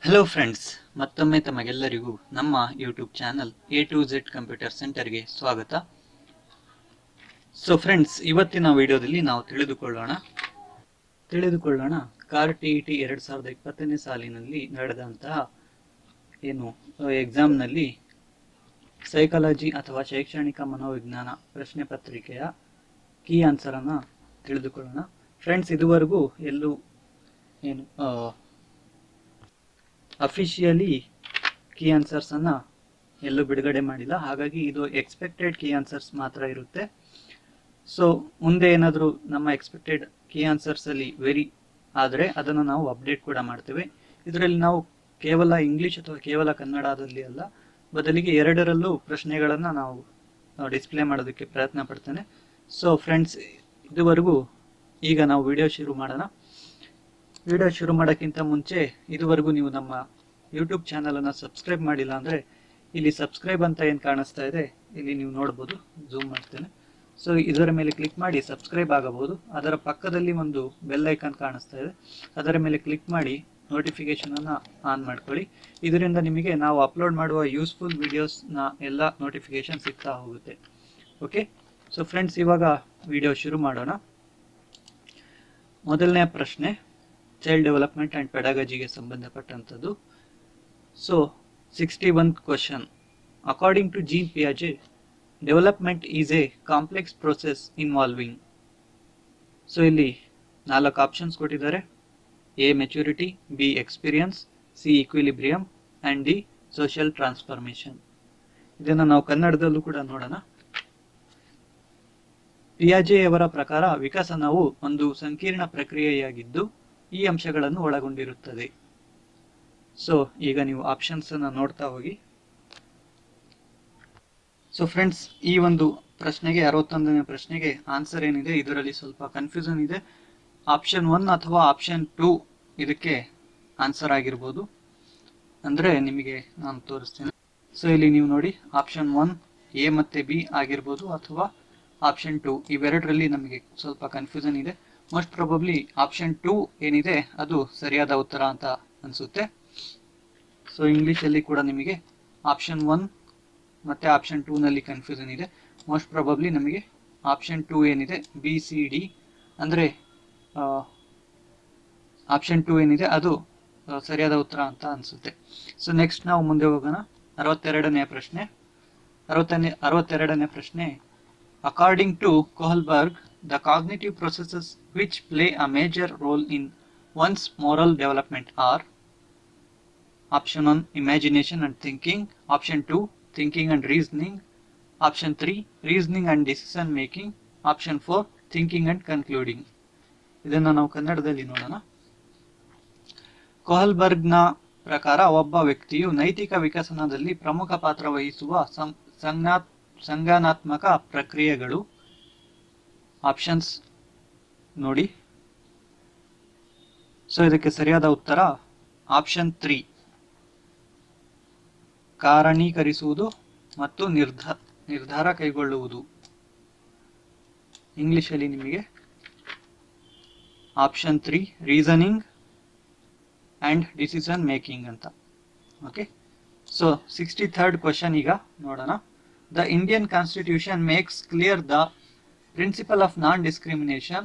Hello friends, ಮತ್ತೊಮ್ಮೆ ತಮಗೆಲ್ಲರಿಗೂ ನಮ್ಮ YouTube channel A to Z computer ಸೆಂಟರ್ಗೆ ಸ್ವಾಗತ. ಸೊ ಫ್ರೆಂಡ್ಸ್, ಇವತ್ತಿನ ವಿಡಿಯೋದಲ್ಲಿ ನಾವು ತಿಳಿದುಕೊಳ್ಳೋಣ ಕಾರ್ ಟಿ 2020ನೇ ಸಾಲಿನಲ್ಲಿ ನಡೆದಂತಹ ಎಕ್ಸಾಮ್ನಲ್ಲಿ ಸೈಕಾಲಜಿ ಅಥವಾ ಶೈಕ್ಷಣಿಕ ಮನೋವಿಜ್ಞಾನ ಪ್ರಶ್ನೆ ಪತ್ರಿಕೆಯ ಕೀ ಆನ್ಸರ್ ಅನ್ನ ತಿಳಿದುಕೊಳ್ಳೋಣ. ಫ್ರೆಂಡ್ಸ್, ಇದುವರೆಗೂ ಎಲ್ಲೂ ಅಫಿಷಿಯಲಿ ಕೀ ಆನ್ಸರ್ಸ್ ಅನ್ನ ಎಲ್ಲೂ ಬಿಡುಗಡೆ ಮಾಡಿಲ್ಲ. ಹಾಗಾಗಿ ಇದು ಎಕ್ಸ್ಪೆಕ್ಟೆಡ್ ಕೀ ಆನ್ಸರ್ಸ್ ಮಾತ್ರ ಇರುತ್ತೆ. ಸೊ ಮುಂದೆ ಏನಾದರೂ ನಮ್ಮ ಎಕ್ಸ್ಪೆಕ್ಟೆಡ್ ಕೀ ಆನ್ಸರ್ಸ್ ಅಲ್ಲಿ ವೆರಿ ಆದರೆ ಅದನ್ನು ನಾವು ಅಪ್ಡೇಟ್ ಕೂಡ ಮಾಡ್ತೇವೆ. ಇದರಲ್ಲಿ ನಾವು ಕೇವಲ ಇಂಗ್ಲಿಷ್ ಅಥವಾ ಕೇವಲ ಕನ್ನಡದಲ್ಲಿ ಅಲ್ಲ, ಬದಲಿಗೆ ಎರಡರಲ್ಲೂ ಪ್ರಶ್ನೆಗಳನ್ನು ನಾವು ಡಿಸ್ಪ್ಲೇ ಮಾಡೋದಕ್ಕೆ ಪ್ರಯತ್ನ ಪಡ್ತೇನೆ. ಸೊ ಫ್ರೆಂಡ್ಸ್, ಇದುವರೆಗೂ ಈಗ ನಾವು ವಿಡಿಯೋ ಶುರು ಮಾಡೋಣ. ವಿಡಿಯೋ ಶುರು ಮಾಡೋಕ್ಕಿಂತ ಮುಂಚೆ ಇದುವರೆಗೂ ನೀವು ನಮ್ಮ ಯೂಟ್ಯೂಬ್ ಚಾನಲನ್ನು ಸಬ್ಸ್ಕ್ರೈಬ್ ಮಾಡಿಲ್ಲ ಅಂದರೆ ಇಲ್ಲಿ ಸಬ್ಸ್ಕ್ರೈಬ್ ಅಂತ ಏನು ಕಾಣಿಸ್ತಾ ಇದೆ ಇಲ್ಲಿ ನೀವು ನೋಡ್ಬೋದು. ಝೂಮ್ ಮಾಡ್ತೇನೆ. ಸೊ ಇದರ ಮೇಲೆ ಕ್ಲಿಕ್ ಮಾಡಿ ಸಬ್ಸ್ಕ್ರೈಬ್ ಆಗಬಹುದು. ಅದರ ಪಕ್ಕದಲ್ಲಿ ಒಂದು ಬೆಲ್ ಐಕಾನ್ ಕಾಣಿಸ್ತಾ ಇದೆ, ಅದರ ಮೇಲೆ ಕ್ಲಿಕ್ ಮಾಡಿ ನೋಟಿಫಿಕೇಶನನ್ನು ಆನ್ ಮಾಡ್ಕೊಳ್ಳಿ. ಇದರಿಂದ ನಿಮಗೆ ನಾವು ಅಪ್ಲೋಡ್ ಮಾಡುವ ಯೂಸ್ಫುಲ್ ವಿಡಿಯೋಸ್ನ ಎಲ್ಲ ನೋಟಿಫಿಕೇಶನ್ ಸಿಗ್ತಾ ಹೋಗುತ್ತೆ. ಓಕೆ, ಸೊ ಫ್ರೆಂಡ್ಸ್, ಇವಾಗ ವಿಡಿಯೋ ಶುರು ಮಾಡೋಣ. ಮೊದಲನೇ ಪ್ರಶ್ನೆ ಚೈಲ್ಡ್ ಡೆವಲಪ್ಮೆಂಟ್ ಆ್ಯಂಡ್ ಪೆಡಾಗಜಿಗೆ ಸಂಬಂಧಪಟ್ಟಂಥದ್ದು. So 61th question. According to Jean ಪಿಯಾಜೆ, development is a complex process involving. So ಇಲ್ಲಿ 4 ಆಪ್ಷನ್ಸ್ ಕೊಟ್ಟಿದ್ದಾರೆ. A maturity, B experience, C equilibrium and D social transformation. ಇದನ್ನು ನಾವು ಕನ್ನಡದಲ್ಲೂ ಕೂಡ ನೋಡೋಣ. ಪಿಯಾಜೆಯವರ ಪ್ರಕಾರ ವಿಕಸನವು ಒಂದು ಸಂಕೀರ್ಣ ಪ್ರಕ್ರಿಯೆಯಾಗಿದ್ದು ಈ ಅಂಶಗಳನ್ನು ಒಳಗೊಂಡಿರುತ್ತದೆ. ಸೊ ಈಗ ನೀವು ಆಪ್ಷನ್ಸ್ ಅನ್ನು ನೋಡ್ತಾ ಹೋಗಿ. ಸೊ ಫ್ರೆಂಡ್ಸ್, ಈ ಒಂದು ಪ್ರಶ್ನೆಗೆ 61ನೇ ಪ್ರಶ್ನೆಗೆ ಆನ್ಸರ್ ಏನಿದೆ, ಇದರಲ್ಲಿ ಸ್ವಲ್ಪ ಕನ್ಫ್ಯೂಷನ್ ಇದೆ. ಆಪ್ಷನ್ 1 ಅಥವಾ ಆಪ್ಷನ್ 2 ಇದಕ್ಕೆ ಆನ್ಸರ್ ಆಗಿರ್ಬೋದು. ಅಂದರೆ ನಿಮಗೆ ನಾನು ತೋರಿಸ್ತೇನೆ. ಸೊ ಇಲ್ಲಿ ನೀವು ನೋಡಿ, ಆಪ್ಷನ್ 1 ಎ ಮತ್ತು ಬಿ ಆಗಿರ್ಬೋದು, ಅಥವಾ ಆಪ್ಷನ್ 2 ಇವೆರಡರಲ್ಲಿ ನಮಗೆ ಸ್ವಲ್ಪ ಕನ್ಫ್ಯೂಷನ್ ಇದೆ. ಮೋಸ್ಟ್ ಪ್ರಾಬಬ್ಲಿ ಆಪ್ಷನ್ 2 ಏನಿದೆ ಅದು ಸರಿಯಾದ ಉತ್ತರ ಅಂತ ಅನಿಸುತ್ತೆ. ಸೊ ಇಂಗ್ಲೀಷಲ್ಲಿ ಕೂಡ ನಿಮಗೆ ಆಪ್ಷನ್ 1 ಮತ್ತು ಆಪ್ಷನ್ 2 ನಲ್ಲಿ ಕನ್ಫ್ಯೂಷನ್ ಇದೆ. ಮೋಸ್ಟ್ ಪ್ರಾಬಬ್ಲಿ ನಮಗೆ ಆಪ್ಷನ್ 2 ಏನಿದೆ ಬಿ ಸಿ ಡಿ ಅಂದರೆ ಆಪ್ಷನ್ 2 ಏನಿದೆ ಅದು ಸರಿಯಾದ ಉತ್ತರ ಅಂತ ಅನಿಸುತ್ತೆ. ಸೊ ನೆಕ್ಸ್ಟ್ ನಾವು ಮುಂದೆ ಹೋಗೋಣ. 62ನೇ ಪ್ರಶ್ನೆ. According to Kohlberg, the cognitive processes which play a major role in one's moral development are: Option 1 imagination and thinking, Option 2 thinking and reasoning, Option 3 reasoning and decision making, Option 4 thinking and concluding. ಇದನ್ನು ನಾವು ಕನ್ನಡದಲ್ಲಿ ನೋಡೋಣ. ಕೋಹಲ್ಬರ್ಗ್ನ ಪ್ರಕಾರ ಒಬ್ಬ ವ್ಯಕ್ತಿಯು ನೈತಿಕ ವಿಕಸನದಲ್ಲಿ ಪ್ರಮುಖ ಪಾತ್ರ ವಹಿಸುವ ಸಂಜ್ಞಾನಾತ್ಮಕ ಪ್ರಕ್ರಿಯೆಗಳು. ಆಪ್ಷನ್ಸ್ ನೋಡಿ. ಸೊ ಇದಕ್ಕೆ ಸರಿಯಾದ ಉತ್ತರ ಆಪ್ಷನ್ 3 ಕಾರಣೀಕರಿಸುವುದು ಮತ್ತು ನಿರ್ಧಾರ ಕೈಗೊಳ್ಳುವುದು. ಇಂಗ್ಲಿಷಲ್ಲಿ ನಿಮಗೆ option 3 reasoning and decision making ಅಂತ. ಓಕೆ, ಸೊ 63rd ಕ್ವಶನ್ ಈಗ ನೋಡೋಣ. The Indian Constitution makes clear the principle of non-discrimination,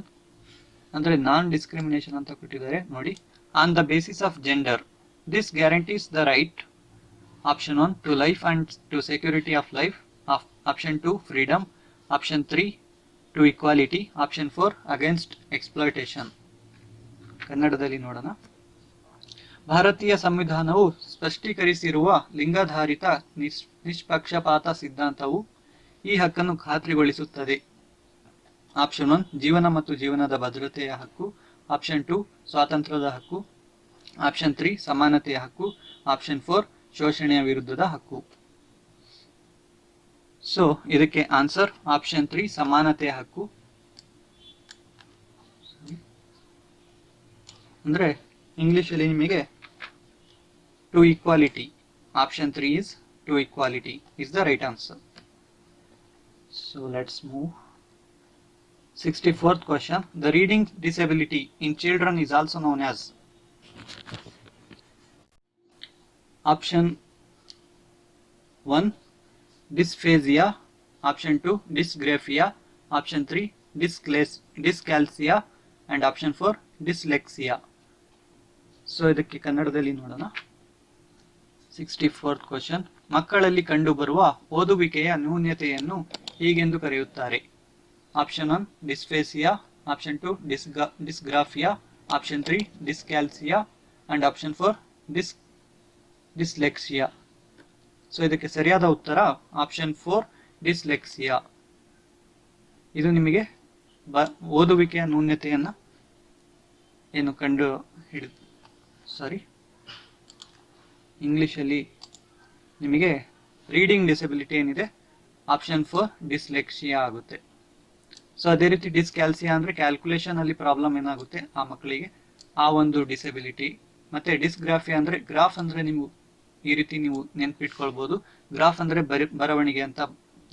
ಅಂದರೆ non-discrimination ಅಂತ ಕೊಟ್ಟಿದ್ದಾರೆ ನೋಡಿ, on the basis of gender. This guarantees the right, Option 1 to life and to security of life, Option 2 freedom, Option 3 to equality, Option 4 against exploitation. ಕನ್ನಡದಲ್ಲಿ ನೋಡೋಣ. ಭಾರತೀಯ ಸಂವಿಧಾನವು ಸ್ಪಷ್ಟೀಕರಿಸಿರುವ ಲಿಂಗಾಧಾರಿತ ನಿಷ್ಪಕ್ಷಪಾತ ಸಿದ್ಧಾಂತವು ಈ ಹಕ್ಕನ್ನು ಖಾತ್ರಿಗೊಳಿಸುತ್ತದೆ. ಆಪ್ಷನ್ 1 ಜೀವನ ಮತ್ತು ಜೀವನದ ಭದ್ರತೆಯ ಹಕ್ಕು, ಆಪ್ಷನ್ 2 ಸ್ವಾತಂತ್ರ್ಯದ ಹಕ್ಕು, ಆಪ್ಷನ್ 3 ಸಮಾನತೆಯ ಹಕ್ಕು, ಆಪ್ಷನ್ 4 ಶೋಷಣೆಯ ವಿರುದ್ಧದ ಹಕ್ಕು. ಸೊ ಇದಕ್ಕೆ ಆನ್ಸರ್ ಆಪ್ಷನ್ 3 ಸಮಾನತೆಯ ಹಕ್ಕು. ಅಂದರೆ ಇಂಗ್ಲಿಷಲ್ಲಿ ನಿಮಗೆ to equality. Option 3 is to equality is the right answer. So let's move. 64th question. The reading disability in children is also known as. Option 1 dysphasia, option 2 dysgraphia, option 3 dyscalcia and option 4 dyslexia. So ಇದಕ್ಕೆ ಕನ್ನಡದಲ್ಲಿ ನೋಡೋಣ. 64th question. ಮಕ್ಕಳಲ್ಲಿ ಕಂಡುಬರುವ ಓದುವಿಕೆಯ ನ್ಯೂನತೆಯನ್ನು ಹೀಗೆಂದು ಕರೆಯುತ್ತಾರೆ. Option 1 dysphasia, option 2 dysgraphia, option 3 dyscalculia and option 4 dyslexia. So ಇದಕ್ಕೆ ಸರಿಯಾದ ಉತ್ತರ ಆಪ್ಷನ್ 4 ಡಿಸ್ಲೆಕ್ಸಿಯಾ. ಇದು ನಿಮಗೆ ಓದುವಿಕೆಯ ನ್ಯೂನತೆಯನ್ನ ಏನು ಕಂಡು ಇಂಗ್ಲಿಷಲ್ಲಿ ನಿಮಗೆ ರೀಡಿಂಗ್ ಡಿಸೆಬಿಲಿಟಿ ಏನಿದೆ ಆಪ್ಷನ್ 4 ಡಿಸ್ಲೆಕ್ಸಿಯಾ ಆಗುತ್ತೆ. ಸೊ ಅದೇ ರೀತಿ ಡಿಸ್ಕ್ಯಾಲ್ಸಿಯಾ ಅಂದ್ರೆ ಕ್ಯಾಲ್ಕುಲೇಷನ್ ಅಲ್ಲಿ ಪ್ರಾಬ್ಲಮ್ ಏನಾಗುತ್ತೆ ಆ ಮಕ್ಕಳಿಗೆ, ಆ ಒಂದು ಡಿಸೆಬಿಲಿಟಿ. ಮತ್ತೆ ಡಿಸ್ಗ್ರಾಫಿಯಾ ಅಂದ್ರೆ ಗ್ರಾಫ್ ಅಂದ್ರೆ ನೀವು ಈ ರೀತಿ ನೀವು ನೆನ್ಪಿಟ್ಕೊಳ್ಬಹುದು. ಗ್ರಾಫ್ ಅಂದ್ರೆ ಬರವಣಿಗೆ ಅಂತ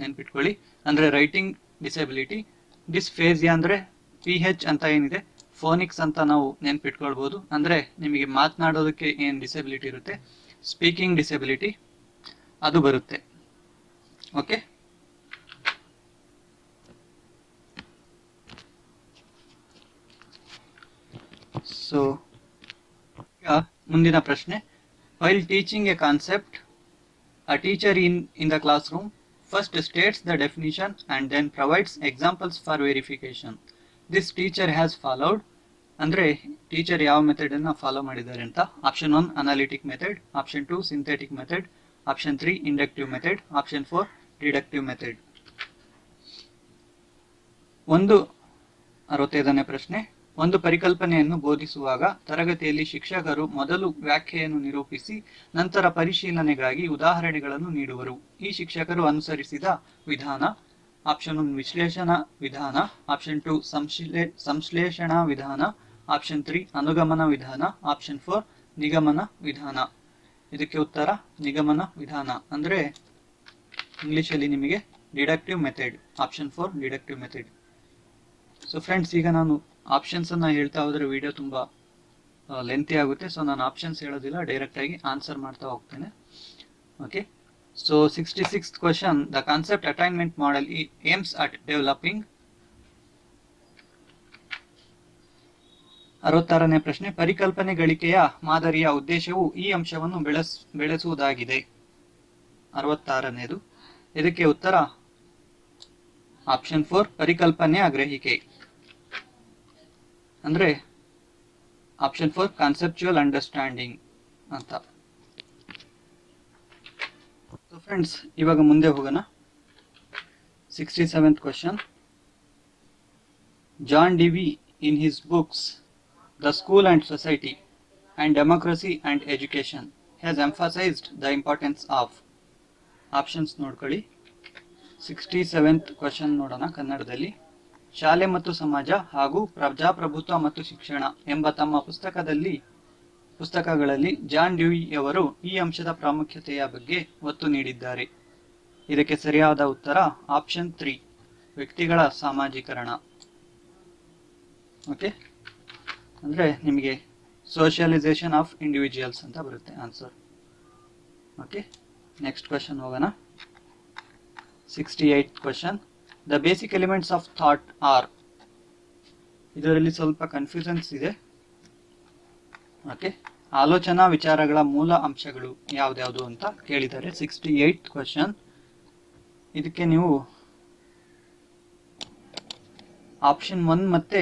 ನೆನ್ಪಿಟ್ಕೊಳ್ಳಿ, ಅಂದ್ರೆ ರೈಟಿಂಗ್ ಡಿಸೆಬಿಲಿಟಿ. ಡಿಸ್ಫೇಸಿಯಾ ಅಂದ್ರೆ PH ಅಂತ ಏನಿದೆ ಫೋನಿಕ್ಸ್ ಅಂತ ನಾವು ನೆನ್ಪಿಟ್ಕೊಳ್ಬಹುದು, ಅಂದ್ರೆ ನಿಮಗೆ ಮಾತನಾಡೋದಕ್ಕೆ ಏನ್ ಡಿಸೆಬಿಲಿಟಿ ಇರುತ್ತೆ, ಸ್ಪೀಕಿಂಗ್ ಡಿಸೆಬಿಲಿಟಿ ಅದು ಬರುತ್ತೆ. ಓಕೆ, ಸೊ ಈಗ ಮುಂದಿನ ಪ್ರಶ್ನೆ. While teaching a concept, a teacher in the classroom first states the definition and then provides examples for verification. This teacher has followed, ಅಂದ್ರೆ ಟೀಚರ್ ಯಾವ ಮೆಥಡ್ ಅನ್ನ ಫಾಲೋ ಮಾಡಿದ್ದಾರೆ ಅಂತ. Option 1 analytic method, option 2 synthetic method, option 3 inductive method, option 4 deductive method. 65ನೇ ಪ್ರಶ್ನೆ. ಒಂದು ಪರಿಕಲ್ಪನೆಯನ್ನು ಬೋಧಿಸುವಾಗ ತರಗತಿಯಲ್ಲಿ ಶಿಕ್ಷಕರು ಮೊದಲು ವ್ಯಾಖ್ಯೆಯನ್ನು ನಿರೂಪಿಸಿ ನಂತರ ಪರಿಶೀಲನೆಗಾಗಿ ಉದಾಹರಣೆಗಳನ್ನು ನೀಡುವರು. ಈ ಶಿಕ್ಷಕರು ಅನುಸರಿಸಿದ ವಿಧಾನ. ಆಪ್ಷನ್ 1 ವಿಶ್ಲೇಷಣಾ ವಿಧಾನ, ಆಪ್ಷನ್ 2 ಸಂಶ್ಲೇಷಣಾ ವಿಧಾನ, ಆಪ್ಷನ್ 3 ಅನುಗಮನ ವಿಧಾನ, ಆಪ್ಷನ್ 4 ನಿಗಮನ ವಿಧಾನ. ಇದಕ್ಕೆ ಉತ್ತರ ನಿಗಮನ ವಿಧಾನ, ಅಂದ್ರೆ ಇಂಗ್ಲಿಷಲ್ಲಿ ನಿಮಗೆ deductive method. Option 4 deductive method. So friends, ಈಗ ನಾನು ಆಪ್ಷನ್ಸ್ ಅನ್ನ ಹೇಳ್ತಾ ಹೋದ್ರೆ ವಿಡಿಯೋ ತುಂಬಾ ಲೆಂತಿ ಆಗುತ್ತೆ. ಸೊ ನಾನು ಆಪ್ಷನ್ಸ್ ಹೇಳೋದಿಲ್ಲ, ಡೈರೆಕ್ಟ್ ಆಗಿ ಆನ್ಸರ್ ಮಾಡ್ತಾ ಹೋಗ್ತೇನೆ. Okay, so 66th question. The concept attainment model aims at developing. 66ನೇ ಪ್ರಶ್ನೆ. ಪರಿಕಲ್ಪನೆ ಗಳಿಕೆಯ ಮಾದರಿಯ ಉದ್ದೇಶವು ಈ ಅಂಶವನ್ನು ಬೆಳೆಸುವುದಾಗಿದೆ. 66ನೇದು. ಇದಕ್ಕೆ ಉತ್ತರ ಆಪ್ಷನ್ 4 ಪರಿಕಲ್ಪನೆಯ ಗ್ರಹಿಕೆ, ಅಂದ್ರೆ ಆಪ್ಷನ್ 4 ಕಾನ್ಸೆಪ್ಚುಯಲ್ ಅಂಡರ್ಸ್ಟ್ಯಾಂಡಿಂಗ್ ಅಂತ. ಸೊ ಫ್ರೆಂಡ್ಸ್, ಇವಾಗ ಮುಂದೆ ಹೋಗೋಣ. 67th question. John Dewey in his books the school and society and democracy and education has emphasised the importance of. Options ನೋಡ್ಕೊಳ್ಳಿ. 67th ಕ್ವಶನ್ ನೋಡೋಣ ಕನ್ನಡದಲ್ಲಿ. ಶಾಲೆ ಮತ್ತು ಸಮಾಜ ಹಾಗೂ ಪ್ರಜಾಪ್ರಭುತ್ವ ಮತ್ತು ಶಿಕ್ಷಣ ಎಂಬ ತಮ್ಮ ಪುಸ್ತಕಗಳಲ್ಲಿ ಜಾನ್ ಡ್ಯೂಯಿ ಅವರು ಈ ಅಂಶದ ಪ್ರಾಮುಖ್ಯತೆಯ ಬಗ್ಗೆ ಒತ್ತು ನೀಡಿದ್ದಾರೆ. ಇದಕ್ಕೆ ಸರಿಯಾದ ಉತ್ತರ ಆಪ್ಷನ್ 3 ವ್ಯಕ್ತಿಗಳ ಸಾಮಾಜೀಕರಣ. ಓಕೆ, ಅಂದ್ರೆ ನಿಮಗೆ ಸೋಷಿಯಲೈಸೇಷನ್ ಆಫ್ ಇಂಡಿವಿಜುವಲ್ಸ್ ಅಂತ ಬರುತ್ತೆ ಆನ್ಸರ್. ಓಕೆ, ನೆಕ್ಸ್ಟ್ ಕ್ವಶನ್ ಹೋಗೋಣ. 68th question. The basic elements of thought are. ಇದರಲ್ಲಿ ಸ್ವಲ್ಪ ಕನ್ಫ್ಯೂಷನ್ಸ್ ಇದೆ. ಓಕೆ, ಆಲೋಚನಾ ವಿಚಾರಗಳ ಮೂಲ ಅಂಶಗಳು ಯಾವ್ದ್ಯಾವುದು ಅಂತ ಕೇಳಿದ್ದಾರೆ. 68th question. ಇದಕ್ಕೆ ನೀವು ಆಪ್ಷನ್ 1 ಮತ್ತೆ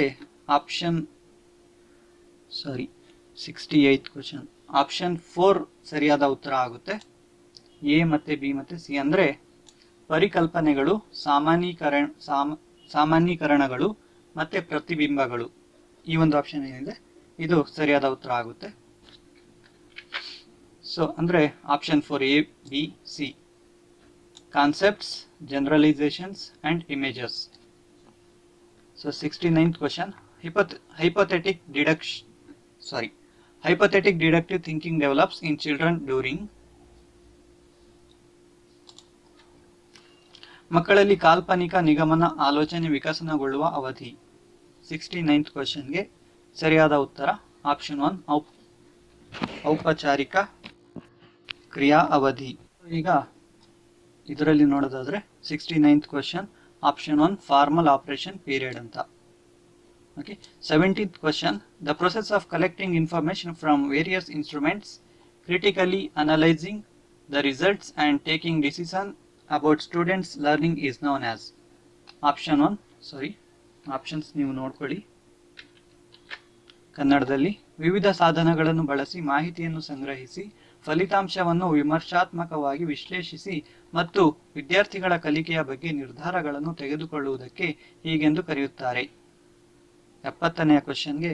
68th ಕ್ವಶನ್ ಆಪ್ಷನ್ 4 ಸರಿಯಾದ ಉತ್ತರ ಆಗುತ್ತೆ. ಎ ಮತ್ತೆ ಬಿ ಮತ್ತೆ ಸಿ, ಅಂದ್ರೆ ಪರಿಕಲ್ಪನೆಗಳು, ಸಾಮಾನ್ಯೀಕರಣಗಳು ಮತ್ತೆ ಪ್ರತಿಬಿಂಬಗಳು. ಈ ಒಂದು ಆಪ್ಷನ್ ಏನಿದೆ ಇದು ಸರಿಯಾದ ಉತ್ತರ ಆಗುತ್ತೆ. ಸೊ ಅಂದ್ರೆ option 4 A B C. Concepts, ಜನರಲೈಸೇಷನ್ಸ್ and images. So 69th question. hypothetic deductive thinking develops in children during. ಮಕ್ಕಳಲ್ಲಿ ಕಾಲ್ಪನಿಕ ನಿಗಮನ ಆಲೋಚನೆ ವಿಕಸನಗೊಳ್ಳುವ ಅವಧಿ. 69th ಕ್ವಶನ್ಗೆ ಸರಿಯಾದ ಉತ್ತರ ಆಪ್ಷನ್ 1 ಔಪಚಾರಿಕ ಕ್ರಿಯಾ ಅವಧಿ. ಈಗ ಇದರಲ್ಲಿ ನೋಡೋದಾದ್ರೆ 69th question option 1 formal operation period ಅಂತ. Okay. 17th question, the process of collecting information from various instruments, critically analyzing the results and taking decision about students learning is known as. Option 1, sorry, options ನೀವು ನೋಡ್ಕೊಳ್ಳಿ. ಕನ್ನಡದಲ್ಲಿ ವಿವಿಧ ಸಾಧನಗಳನ್ನು ಬಳಸಿ ಮಾಹಿತಿಯನ್ನು ಸಂಗ್ರಹಿಸಿ ಫಲಿತಾಂಶವನ್ನು ವಿಮರ್ಶಾತ್ಮಕವಾಗಿ ವಿಶ್ಲೇಷಿಸಿ ಮತ್ತು ವಿದ್ಯಾರ್ಥಿಗಳ ಕಲಿಕೆಯ ಬಗ್ಗೆ ನಿರ್ಧಾರಗಳನ್ನು ತೆಗೆದುಕೊಳ್ಳುವುದಕ್ಕೆ ಹೀಗೆಂದು ಕರೆಯುತ್ತಾರೆ. 70ನೇ ಕ್ವಶನ್ಗೆ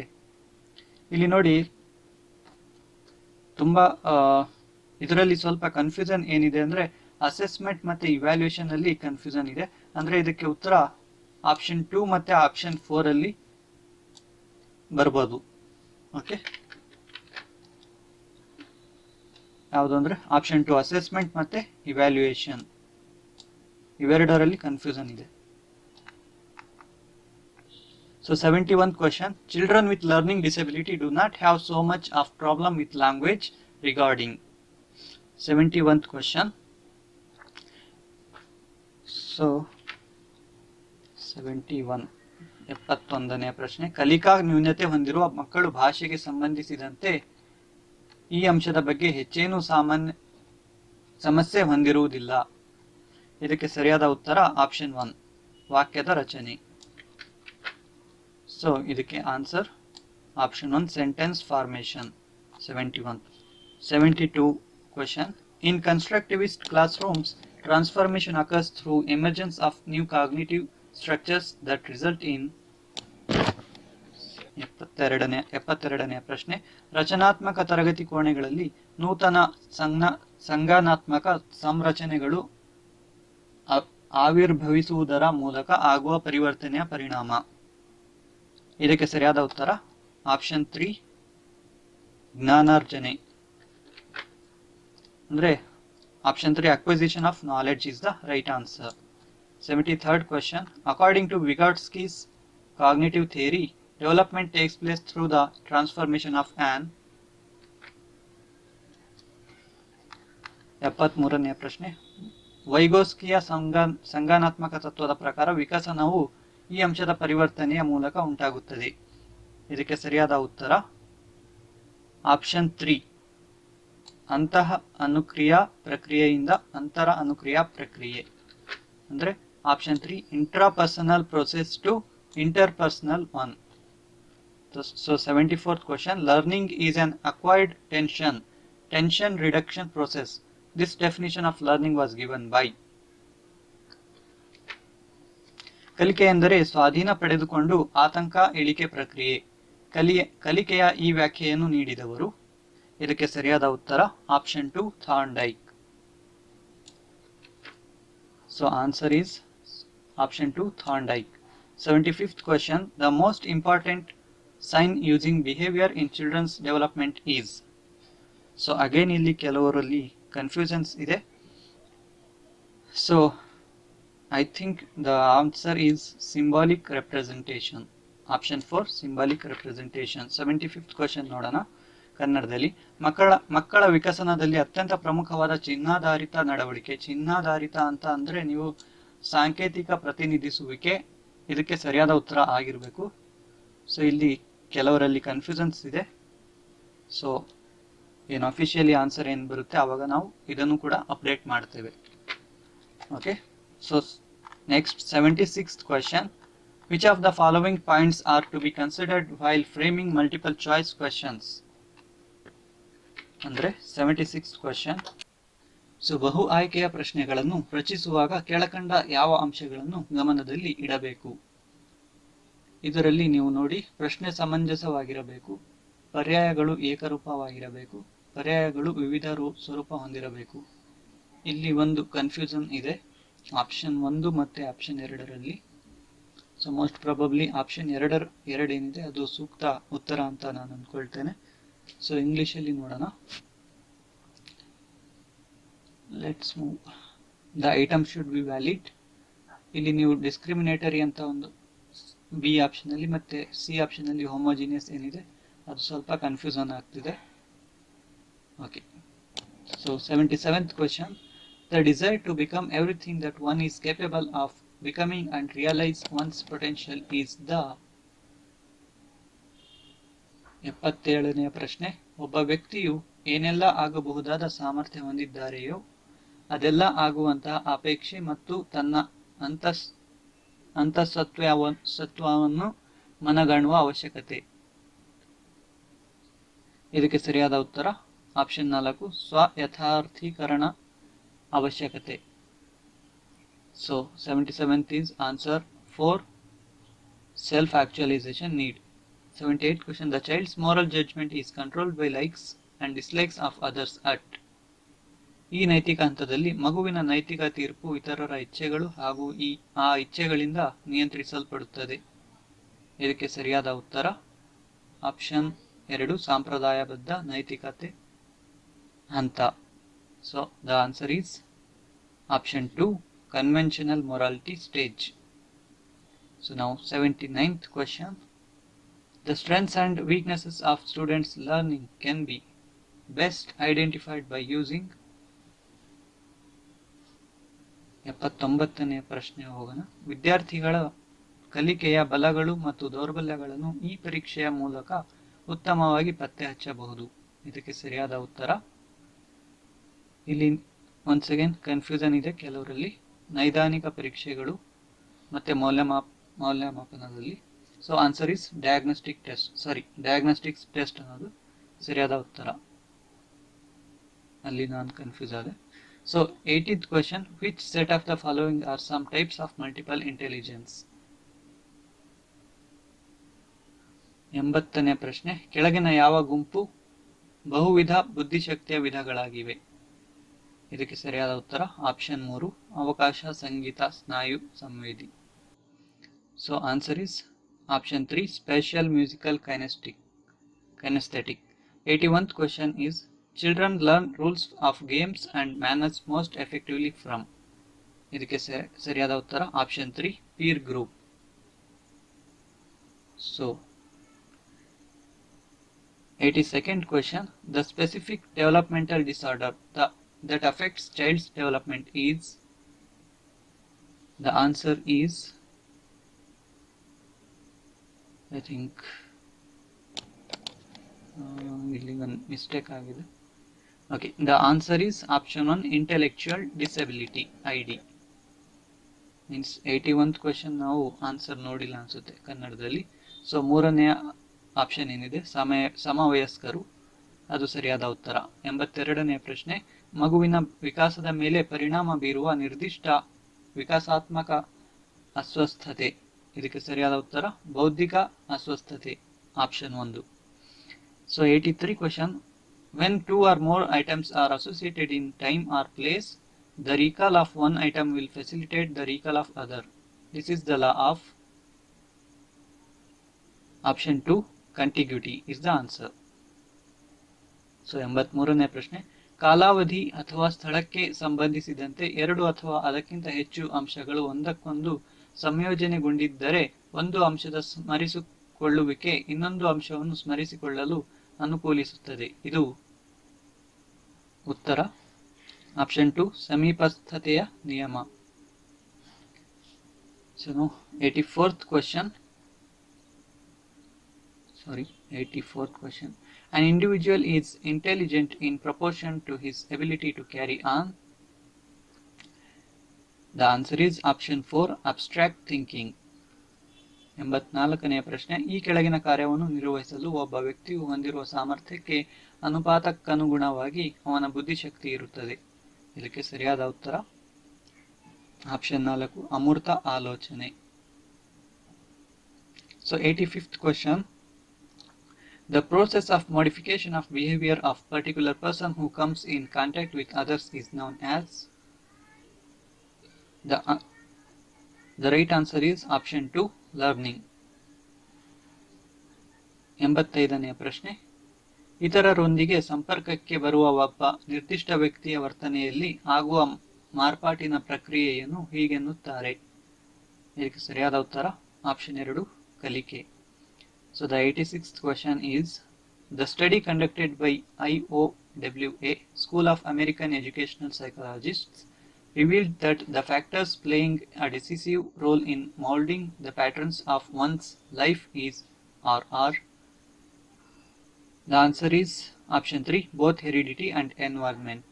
ಇಲ್ಲಿ ನೋಡಿ, ತುಂಬಾ ಇದರಲ್ಲಿ ಸ್ವಲ್ಪ ಕನ್ಫ್ಯೂಷನ್ ಏನಿದೆ ಅಂದ್ರೆ ಅಸೆಸ್ಮೆಂಟ್ ಮತ್ತೆ ಇವ್ಯಾಲ್ಯೂಯೇಷನ್ ಅಲ್ಲಿ ಕನ್ಫ್ಯೂಷನ್ ಇದೆ. ಅಂದ್ರೆ ಇದಕ್ಕೆ ಉತ್ತರ ಆಪ್ಷನ್ 2 ಮತ್ತೆ ಆಪ್ಷನ್ 4 ಅಲ್ಲಿ ಬರ್ಬೋದು. ಓಕೆ, ಯಾವುದು ಅಂದ್ರೆ ಆಪ್ಷನ್ 2 ಅಸೆಸ್ಮೆಂಟ್ ಮತ್ತೆ ಇವ್ಯಾಲ್ಯೂಯೇಷನ್, ಇವೆರಡರಲ್ಲಿ ಕನ್ಫ್ಯೂಷನ್ ಇದೆ. So 71th question, children with learning disability do not have so much of problem with language regarding. 71th question. So 71 71ನೇ ಪ್ರಶ್ನೆ, ಕಲಿಕಾ ನ್ಯೂನತೆ ಹೊಂದಿರುವ ಮಕ್ಕಳು ಭಾಷೆಗೆ ಸಂಬಂಧಿಸಿದಂತೆ ಈ ಅಂಶದ ಬಗ್ಗೆ ಹೆಚ್ಚೇನು ಸಮಸ್ಯೆ ಹೊಂದಿರುವುದಿಲ್ಲ. ಇದಕ್ಕೆ ಸರಿಯಾದ ಉತ್ತರ ಆಪ್ಷನ್ 1 ವಾಕ್ಯದ ರಚನೆ. ಸೊ ಇದಕ್ಕೆ answer option 1 sentence formation. 71. 72 question, in constructivist classrooms transformation occurs through emergence of new cognitive structures that result in. 72ನೇ ಪ್ರಶ್ನೆ, ರಚನಾತ್ಮಕ ತರಗತಿ ಕೋಣೆಗಳಲ್ಲಿ ನೂತನ ಸಂಜ್ಞಾನಾತ್ಮಕ ಸಂರಚನೆಗಳು ಆವಿರ್ಭವಿಸುವುದರ ಮೂಲಕ ಆಗುವ ಪರಿವರ್ತನೆಯ ಪರಿಣಾಮ. ಇದಕ್ಕೆ ಸರಿಯಾದ ಉತ್ತರ ಆಪ್ಷನ್ 3 ಜ್ಞಾನಾರ್ಜನೆ. ಅಂದ್ರೆ option 3 acquisition of knowledge is the right answer. 73rd question, according to Vygotsky's cognitive theory, development takes place through the transformation of an. 73ನೇ ಪ್ರಶ್ನೆ, ವೈಗೋಸ್ಕಿಯ ಸಂಜ್ಞಾನಾತ್ಮಕ ತತ್ವದ ಪ್ರಕಾರ ವಿಕಸನವು ಈ ಅಂಶದ ಪರಿವರ್ತನೆಯ ಮೂಲಕ ಉಂಟಾಗುತ್ತದೆ. ಇದಕ್ಕೆ ಸರಿಯಾದ ಉತ್ತರ ಆಪ್ಷನ್ 3 ಅಂತಹ ಅನುಕ್ರಿಯಾ ಪ್ರಕ್ರಿಯೆಯಿಂದ ಅಂತರ ಅನುಕ್ರಿಯಾ ಪ್ರಕ್ರಿಯೆ. ಅಂದ್ರೆ option 3 intrapersonal process to interpersonal one. So 74th question, learning is an acquired tension reduction process. This definition of learning was given by. ಕಲಿಕೆ ಎಂದರೆ ಸ್ವಾಧೀನ ಪಡೆದುಕೊಂಡು ಆತಂಕ ಇಳಿಕೆ ಪ್ರಕ್ರಿಯೆ. ಕಲಿಕೆಯ ಈ ವ್ಯಾಖ್ಯೆಯನ್ನು ನೀಡಿದವರು. ಇದಕ್ಕೆ ಸರಿಯಾದ ಉತ್ತರ option 2 Thorndike. So answer is option 2 Thorndike. 75th question, the most important sign using behavior in children's development is. So again ಇಲ್ಲಿ ಕೆಲವರಲ್ಲಿ ಕನ್ಫ್ಯೂಷನ್ಸ್ ಇದೆ. So I think the answer is symbolic representation. Option 4 symbolic representation. 75th question ನೋಡೋಣ. ಕನ್ನಡದಲ್ಲಿ ಮಕ್ಕಳ ವಿಕಸನದಲ್ಲಿ ಅತ್ಯಂತ ಪ್ರಮುಖವಾದ ಚಿಹ್ನಾಧಾರಿತ ನಡವಳಿಕೆ. ಚಿಹ್ನಾಧಾರಿತ ಅಂತ ಅಂದ್ರೆ ನೀವು ಸಾಂಕೇತಿಕ ಪ್ರತಿನಿಧಿಸುವಿಕೆ, ಇದಕ್ಕೆ ಸರಿಯಾದ ಉತ್ತರ ಆಗಿರಬೇಕು. ಸೊ ಇಲ್ಲಿ ಕೆಲವರಲ್ಲಿ ಕನ್ಫ್ಯೂಷನ್ಸ್ ಇದೆ. ಸೊ ಏನು ಅಫಿಷಿಯಲಿ ಆನ್ಸರ್ ಏನು ಬರುತ್ತೆ ಆವಾಗ ನಾವು ಇದನ್ನು ಕೂಡ ಅಪ್ಡೇಟ್ ಮಾಡ್ತೇವೆ. Okay, so next 76th question, which of the following points are to be considered while framing multiple choice questions? ಅಂದ್ರೆ 76th question, ಸೊ ಬಹು ಆಯ್ಕೆಯ ಪ್ರಶ್ನೆಗಳನ್ನು ರಚಿಸುವಾಗ ಕೆಳಕಂಡ ಯಾವ ಅಂಶಗಳನ್ನು ಗಮನದಲ್ಲಿ ಇಡಬೇಕು. ಇದರಲ್ಲಿ ನೀವು ನೋಡಿ, ಪ್ರಶ್ನೆ ಸಮಂಜಸವಾಗಿರಬೇಕು, ಪರ್ಯಾಯಗಳು ಏಕರೂಪವಾಗಿರಬೇಕು, ಪರ್ಯಾಯಗಳು ವಿವಿಧ ಸ್ವರೂಪ ಹೊಂದಿರಬೇಕು. ಇಲ್ಲಿ ಒಂದು ಕನ್ಫ್ಯೂಷನ್ ಇದೆ ಆಪ್ಷನ್ 1 ಮತ್ತೆ ಆಪ್ಷನ್ 2ರಲ್ಲಿ. ಸೊ ಮೋಸ್ಟ್ ಪ್ರಾಬಬ್ಲಿ ಆಪ್ಷನ್ 2 ಏನಿದೆ ಅದು ಸೂಕ್ತ ಉತ್ತರ ಅಂತ ನಾನು ಅಂದ್ಕೊಳ್ತೇನೆ. ಸೊ ಇಂಗ್ಲಿಷಲ್ಲಿ ನೋಡೋಣ. Let's move. The item should be valid. ಇಲ್ಲಿ ನೀವು ಡಿಸ್ಕ್ರಿಮಿನೇಟರಿ ಅಂತ ಒಂದು ಬಿ ಆಪ್ಷನ್ ಅಲ್ಲಿ ಮತ್ತೆ ಸಿ ಆಪ್ಷನ್ ಅಲ್ಲಿ ಹೋಮೋಜಿನಿಯಸ್ ಏನಿದೆ ಅದು ಸ್ವಲ್ಪ ಕನ್ಫ್ಯೂಷನ್ ಆಗ್ತಿದೆ. Okay, So 77th question, the desire to become everything that one is capable of becoming and realize one's potential is the 77ನೇ ಪ್ರಶ್ನೆ, ಒಬ್ಬ ವ್ಯಕ್ತಿಯು ಏನೆಲ್ಲ ಆಗಬಹುದಾದ ಸಾಮರ್ಥ್ಯ ಹೊಂದಿದ್ದಾರೆಯೋ ಅದೆಲ್ಲ ಆಗುವಂತಹ ಅಪೇಕ್ಷೆ ಮತ್ತು ತನ್ನ ಅಂತಃಸತ್ವವನ್ನು ಮನಗಾಣುವ ಅವಶ್ಯಕತೆ. ಇದಕ್ಕೆ ಸರಿಯಾದ ಉತ್ತರ ಆಪ್ಷನ್ 4, ಸ್ವ ಯಥಾರ್ಥೀಕರಣ ಅವಶ್ಯಕತೆ. So 77th is answer 4, self actualization need. 78th question, the child's moral judgment is controlled by likes and dislikes of others at. ಈ ನೈತಿಕ ಹಂತದಲ್ಲಿ ಮಗುವಿನ ನೈತಿಕ ತೀರ್ಪು ಇತರರ ಇಚ್ಛೆಗಳು ಹಾಗೂ ಆ ಇಚ್ಛೆಗಳಿಂದ ನಿಯಂತ್ರಿಸಲ್ಪಡುತ್ತದೆ. ಇದಕ್ಕೆ ಸರಿಯಾದ ಉತ್ತರ ಆಪ್ಷನ್ 2, ಸಾಂಪ್ರದಾಯಬದ್ಧ ನೈತಿಕತೆ ಹಂತ. So the answer is option 2, conventional morality stage. So now 79th question, the strengths and weaknesses of students' learning can be best identified by using. 79ನೇ ಪ್ರಶ್ನೆ ಹೋಗೋಣ. ವಿದ್ಯಾರ್ಥಿಗಳ ಕಲಿಕೆಯ ಬಲಗಳು ಮತ್ತು ದೌರ್ಬಲ್ಯಗಳನ್ನು ಈ ಪರೀಕ್ಷೆಯ ಮೂಲಕ ಉತ್ತಮವಾಗಿ ಪತ್ತೆ ಹಚ್ಚಬಹುದು. ಇದಕ್ಕೆ ಸರಿಯಾದ ಉತ್ತರ, ಇಲ್ಲಿ ಒನ್ಸ್ ಅಗೇನ್ ಕನ್ಫ್ಯೂಷನ್ ಇದೆ ಕೆಲವರಲ್ಲಿ, ನೈದಾನಿಕ ಪರೀಕ್ಷೆಗಳು ಮತ್ತೆ ಮೌಲ್ಯಮಾಪನದಲ್ಲಿ. So answer is diagnostics test ಅನ್ನೋದು ಸರಿಯಾದ ಉತ್ತರ. ಅಲ್ಲಿ ನಾನು ಕನ್ಫ್ಯೂಸ್ ಆದೆ. So 80th question, which set of the following are some types of multiple intelligence? 80ನೇ ಪ್ರಶ್ನೆ, ಕೆಳಗಿನ ಯಾವ ಗುಂಪು ಬಹುವಿಧ ಬುದ್ಧಿಶಕ್ತಿಯ ವಿಧಗಳಾಗಿವೆ? ಇದಕ್ಕೆ ಸರಿಯಾದ ಉತ್ತರ ಆಪ್ಷನ್ 3, ಅವಕಾಶ, ಸಂಗೀತ, ಸ್ನಾಯು, ಸಂವೇದಿ. So answer is option 3, spatial, musical, kinesthetic. 81th question is, children learn rules of games and manners most effectively from. ಇದಕ್ಕೆ ಸರಿಯಾದ ಉತ್ತರ option 3, peer group. So 82nd question, the specific developmental disorder that affects child's development is. The answer is, I think ಇಲ್ಲಿ ಒಂದು mistake ಆಗಿದೆ. Okay, the answer is option 1, intellectual disability, ID. Means 81th question ನಾವು answer ನೋಡಿಲ್ಲ ಅನ್ಸುತ್ತೆ ಕನ್ನಡದಲ್ಲಿ. So 3ನೇ option ಏನಿದೆ, ಸಮವಯಸ್ಕರು, ಅದು ಸರಿಯಾದ ಉತ್ತರ. 82ನೇ ಪ್ರಶ್ನೆ, ಮಗುವಿನ ವಿಕಾಸದ ಮೇಲೆ ಪರಿಣಾಮ ಬೀರುವ ನಿರ್ದಿಷ್ಟ ವಿಕಾಸಾತ್ಮಕ ಅಸ್ವಸ್ಥತೆ. ಇದಕ್ಕೆ ಸರಿಯಾದ ಉತ್ತರ ಬೌದ್ಧಿಕ ಅಸ್ವಸ್ಥತೆ, option 1. So 83 question, when two or more items are associated in time or place, the recall of one item will facilitate the recall of other. This is the law of. Option 2, contiguity is the answer. So 83ನೇ ಪ್ರಶ್ನೆ, ಕಾಲಾವಧಿ ಅಥವಾ ಸ್ಥಳಕ್ಕೆ ಸಂಬಂಧಿಸಿದಂತೆ 2 ಅಥವಾ ಅದಕ್ಕಿಂತ ಹೆಚ್ಚು ಅಂಶಗಳು ಒಂದಕ್ಕೊಂದು ಸಂಯೋಜನೆಗೊಂಡಿದ್ದರೆ ಒಂದು ಅಂಶದ ಸ್ಮರಿಸಿಕೊಳ್ಳುವಿಕೆ ಇನ್ನೊಂದು ಅಂಶವನ್ನು ಸ್ಮರಿಸಿಕೊಳ್ಳಲು ಅನುಕೂಲಿಸುತ್ತದೆ. ಇದು ಉತ್ತರ ಆಪ್ಷನ್ 2, ಸಮೀಪಸ್ಥತೆಯ ನಿಯಮ. So 84th question, an individual is intelligent in proportion to his ability to carry on. The answer is option 4, abstract thinking. 84ನೇ ಪ್ರಶ್ನೆ, ಈ ಕೆಳಗಿನ ಕಾರ್ಯವನ್ನು ನಿರ್ವಹಿಸಲು ಒಬ್ಬ ವ್ಯಕ್ತಿಯು ಹೊಂದಿರುವ ಸಾಮರ್ಥ್ಯಕ್ಕೆ ಅನುಪಾತಕ್ಕನುಗುಣವಾಗಿ ಅವನ ಬುದ್ಧಿಶಕ್ತಿ ಇರುತ್ತದೆ. ಇದಕ್ಕೆ ಸರಿಯಾದ ಉತ್ತರ ಆಪ್ಷನ್ 4, ಅಮೂರ್ತ ಆಲೋಚನೆ. So 85th question, the process of modification of behavior of particular person who comes in contact with others is known as. The right answer is option 2, learning. 85ನೇ ಪ್ರಶ್ನೆ, ಇತರರೊಂದಿಗೆ ಸಂಪರ್ಕಕ್ಕೆ ಬರುವ ಒಬ್ಬ ನಿರ್ದಿಷ್ಟ ವ್ಯಕ್ತಿಯ ವರ್ತನೆಯಲ್ಲಿ ಆಗುವ ಮಾರ್ಪಾಟಿನ ಪ್ರಕ್ರಿಯೆಯನ್ನು ಹೀಗೆನ್ನುತ್ತಾರೆ. ಇದಕ್ಕೆ ಸರಿಯಾದ ಉತ್ತರ ಆಪ್ಷನ್ 2, ಕಲಿಕೆ. So the 86th question is, the study conducted by IUWA School of American Educational Psychologists revealed that the factors playing a decisive role in molding the patterns of one's life is or are? The answer is option 3, both heredity and environment.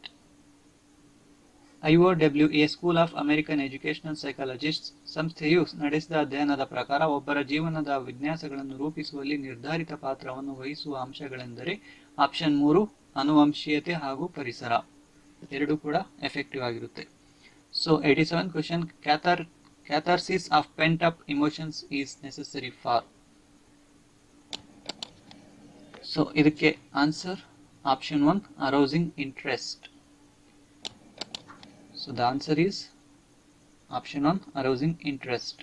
IOWA school of American educational psychologists ಸಂಸ್ಥೆಯು ನಡೆಸಿದ ಅಧ್ಯಯನದ ಪ್ರಕಾರ ಒಬ್ಬರ ಜೀವನದ ವಿನ್ಯಾಸಗಳನ್ನು ರೂಪಿಸುವಲ್ಲಿ ನಿರ್ಧಾರಿತ ಪಾತ್ರವನ್ನು ವಹಿಸುವ ಅಂಶಗಳೆಂದರೆ ಆಪ್ಷನ್ 3 ಆನುವಂಶೀಯತೆ ಹಾಗೂ ಪರಿಸರ. ಎರಡು ಕೂಡ ಎಫೆಕ್ಟಿವ್ ಆಗಿರುತ್ತೆ. So 87 question, catharsis of pent up emotions is necessary for? So ಇದಕ್ಕೆ answer option 1, arousing interest. So the answer is option 1, arousing interest.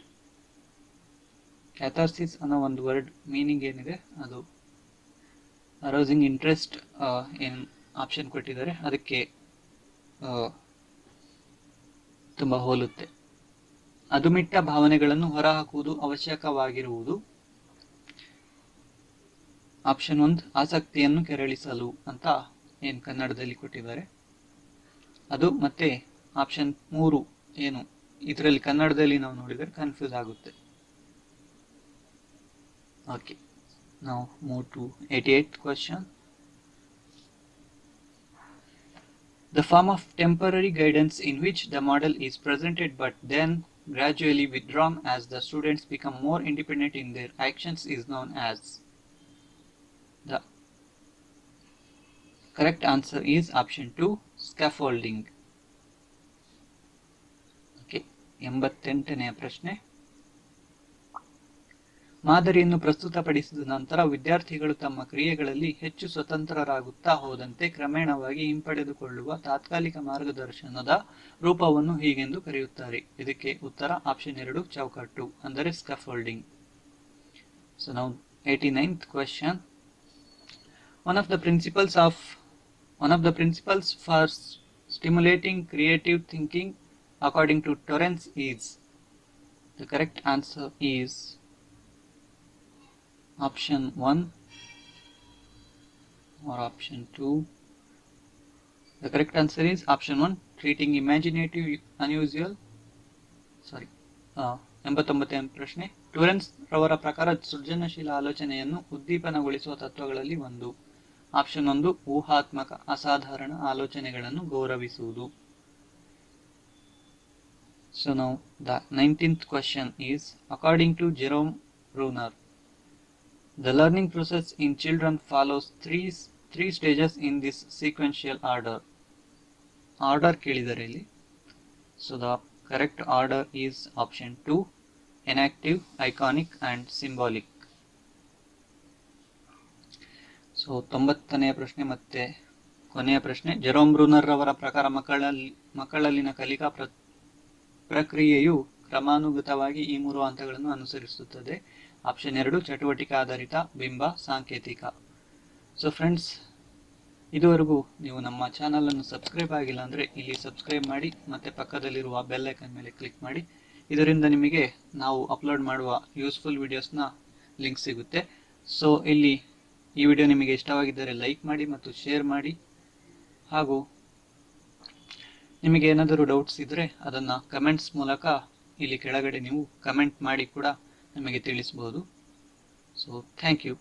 Catharsis ಅನ್ನೋ ಒಂದು ವರ್ಡ್ ಮೀನಿಂಗ್ ಏನಿದೆ ಅದು ಅರೌಸಿಂಗ್ ಇಂಟ್ರೆಸ್ಟ್ ಏನು ಆಪ್ಷನ್ ಕೊಟ್ಟಿದ್ದಾರೆ ಅದಕ್ಕೆ ತುಂಬ ಹೋಲುತ್ತೆ. ಅದುಮಿಟ್ಟ ಭಾವನೆಗಳನ್ನು ಹೊರಹಾಕುವುದು ಅವಶ್ಯಕವಾಗಿರುವುದು. ಆಪ್ಷನ್ 1, ಆಸಕ್ತಿಯನ್ನು ಕೆರಳಿಸಲು ಅಂತ ಏನು ಕನ್ನಡದಲ್ಲಿ ಕೊಟ್ಟಿದ್ದಾರೆ ಅದು. ಮತ್ತೆ ಆಪ್ಷನ್ 3 ಏನು ಇದರಲ್ಲಿ ಕನ್ನಡದಲ್ಲಿ ನಾವು ನೋಡಿದರೆ ಕನ್ಫ್ಯೂಸ್ ಆಗುತ್ತೆ. ಓಕೆ, ನಾವು move to 88th question. The form of temporary guidance in which the model is presented but then gradually withdrawn as the students become more independent in their actions is known as? The correct answer is option 2, scaffolding. 88ನೇ ಪ್ರಶ್ನೆ. ಮಾದರಿಯನ್ನು ಪ್ರಸ್ತುತಪಡಿಸಿದ ನಂತರ ವಿದ್ಯಾರ್ಥಿಗಳು ತಮ್ಮ ಕ್ರಿಯೆಗಳಲ್ಲಿ ಹೆಚ್ಚು ಸ್ವತಂತ್ರರಾಗುತ್ತಾ ಹೋದಂತೆ ಕ್ರಮೇಣವಾಗಿ ಹಿಂಪಡೆದುಕೊಳ್ಳುವ ತಾತ್ಕಾಲಿಕ ಮಾರ್ಗದರ್ಶನದ ರೂಪವನ್ನು ಹೀಗೆಂದು ಕರೆಯುತ್ತಾರೆ. ಇದಕ್ಕೆ ಉತ್ತರ ಆಪ್ಷನ್ 2, ಚೌಕಟ್ಟು ಅಂದರೆ ಸ್ಕ್ಯಾಫೋಲ್ಡಿಂಗ್. ಸೊ ನಾವು 89th question. One of the principles for stimulating creative thinking according to Torrance is? The correct answer is option 1 or option 2. The correct answer is option 1, treating imaginative unusual. 89ನೇ ಪ್ರಶ್ನೆ. ಟೊರೆನ್ಸ್ ರವರ ಪ್ರಕಾರ ಸೃಜನಶೀಲ ಆಲೋಚನೆಯನ್ನು ಉದ್ದೀಪನಗೊಳಿಸುವ ತತ್ವಗಳಲ್ಲಿ ಒಂದು. Option 1, ಊಹಾತ್ಮಕ ಅಸಾಧಾರಣ ಆಲೋಚನೆಗಳನ್ನು ಗೌರವಿಸುವುದು. So now the 19th question is, according to Jerome Bruner, the learning process in children follows three stages in this sequential order. Order ಕೇಳಿದರೆ ಇಲ್ಲಿ. So the correct order is option 2, enactive, iconic and symbolic. So 90ನೇ ಪ್ರಶ್ನೆ ಮತ್ತೆ ಕೊನೆಯ ಪ್ರಶ್ನೆ. Jerome Bruner ರವರ ಪ್ರಕಾರ ಮಕ್ಕಳಲ್ಲಿನ ಕಲಿಕಾ ಪ್ರಕ್ರಿಯೆಯು ಕ್ರಮಾನುಗತವಾಗಿ ಈ 3 ಹಂತಗಳನ್ನು ಅನುಸರಿಸುತ್ತದೆ. ಆಪ್ಷನ್ 2, ಚಟುವಟಿಕೆ ಆಧಾರಿತ, ಬಿಂಬ, ಸಾಂಕೇತಿಕ. ಸೊ ಫ್ರೆಂಡ್ಸ್, ಇದುವರೆಗೂ ನೀವು ನಮ್ಮ ಚಾನಲನ್ನು ಸಬ್ಸ್ಕ್ರೈಬ್ ಆಗಿಲ್ಲ ಅಂದರೆ ಇಲ್ಲಿ ಸಬ್ಸ್ಕ್ರೈಬ್ ಮಾಡಿ ಮತ್ತು ಪಕ್ಕದಲ್ಲಿರುವ ಬೆಲ್ ಐಕನ್ ಮೇಲೆ ಕ್ಲಿಕ್ ಮಾಡಿ. ಇದರಿಂದ ನಿಮಗೆ ನಾವು ಅಪ್ಲೋಡ್ ಮಾಡುವ ಯೂಸ್ಫುಲ್ ವಿಡಿಯೋಸ್ನ ಲಿಂಕ್ ಸಿಗುತ್ತೆ. ಸೊ ಇಲ್ಲಿ ಈ ವಿಡಿಯೋ ನಿಮಗೆ ಇಷ್ಟವಾಗಿದ್ದರೆ ಲೈಕ್ ಮಾಡಿ ಮತ್ತು ಶೇರ್ ಮಾಡಿ. ಹಾಗೂ ನಿಮಗೆ ಏನಾದರೂ ಡೌಟ್ಸ್ ಇದ್ದರೆ ಅದನ್ನು ಕಮೆಂಟ್ಸ್ ಮೂಲಕ ಇಲ್ಲಿ ಕೆಳಗಡೆ ನೀವು ಕಮೆಂಟ್ ಮಾಡಿ ಕೂಡ ನಮಗೆ ತಿಳಿಸಬಹುದು. So thank you.